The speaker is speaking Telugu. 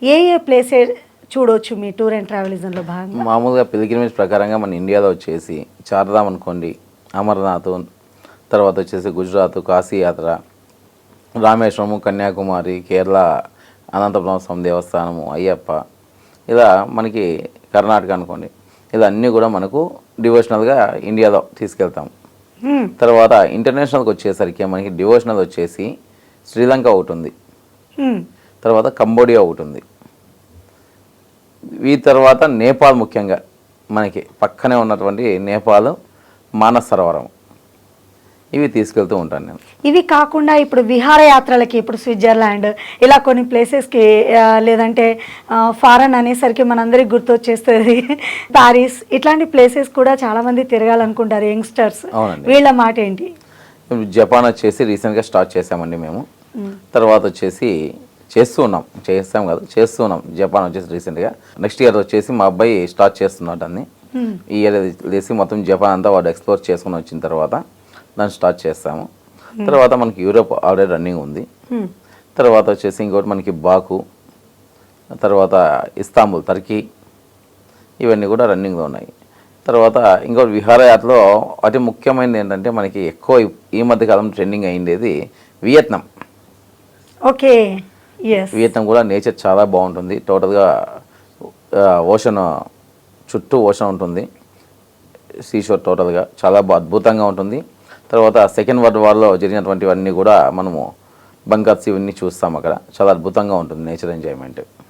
ఏ ఏ ప్లేసే చూడొచ్చు మీ టూర్ అండ్ ట్రావెలిజంలో భాగంగా? మామూలుగా పిల్గ్రిమేజ్ ప్రకారంగా మన ఇండియాలో వచ్చేసి చార్ధామ్ అనుకోండి, అమర్నాథ్, తర్వాత వచ్చేసి గుజరాత్ కాశీ యాత్ర, రామేశ్వరము, కన్యాకుమారి, కేరళ అనంతపురం స్వామి దేవస్థానము, అయ్యప్ప, ఇలా మనకి కర్ణాటక అనుకోండి, ఇలా అన్నీ కూడా మనకు డివోషనల్గా ఇండియాలో తీసుకెళ్తాం. తర్వాత ఇంటర్నేషనల్కి వచ్చేసరికి మనకి డివోషనల్ వచ్చేసి శ్రీలంక ఒకటి ఉంది, తర్వాత కంబోడియా ఒకటి ఉంది, ఈ తర్వాత నేపాల్, ముఖ్యంగా మనకి పక్కనే ఉన్నటువంటి నేపాల్ మానస్ సరోవరం, ఇవి తీసుకెళ్తూ ఉంటాను నేను. ఇవి కాకుండా ఇప్పుడు విహారయాత్రలకి ఇప్పుడు స్విట్జర్లాండ్ ఇలా కొన్ని ప్లేసెస్కి లేదంటే ఫారెన్ అనేసరికి మనందరికి గుర్తొచ్చేస్తుంది ప్యారిస్, ఇట్లాంటి ప్లేసెస్ కూడా చాలామంది తిరగాలనుకుంటారు యంగ్స్టర్స్, వీళ్ళ మాట ఏంటి? జపాన్ వచ్చేసి రీసెంట్గా స్టార్ట్ చేసామండి మేము. తర్వాత వచ్చేసి చేస్తున్నాం జపాన్ వచ్చేసి రీసెంట్గా. నెక్స్ట్ ఇయర్ వచ్చేసి మా అబ్బాయి స్టార్ట్ చేస్తున్నాడు అన్ని. ఈ ఇయర్ వేసి మొత్తం జపాన్ అంతా వాడు ఎక్స్ప్లోర్ చేసుకుని వచ్చిన తర్వాత దాన్ని స్టార్ట్ చేస్తాము. తర్వాత మనకి యూరోప్ ఆల్రెడీ రన్నింగ్ ఉంది. తర్వాత వచ్చేసి ఇంకోటి మనకి బాకు, తర్వాత ఇస్తాంబుల్ టర్కీ, ఇవన్నీ కూడా రన్నింగ్లో ఉన్నాయి. తర్వాత ఇంకోటి విహారయాత్రలో అతి ముఖ్యమైనది ఏంటంటే మనకి ఎక్కువ ఈ మధ్యకాలం ట్రెండింగ్ అయ్యిండేది వియత్నాం. ఓకే, వియత్నాం కూడా నేచర్ చాలా బాగుంటుంది. టోటల్గా ఓషన్ చుట్టూ ఓషన్ ఉంటుంది, సీషోర్ టోటల్గా చాలా అద్భుతంగా ఉంటుంది. తర్వాత సెకండ్ వరల్డ్ వార్లో జరిగినటువంటివన్నీ కూడా మనము బంకర్స్ ఇవన్నీ చూస్తాం అక్కడ. చాలా అద్భుతంగా ఉంటుంది నేచర్ ఎంజాయ్మెంట్.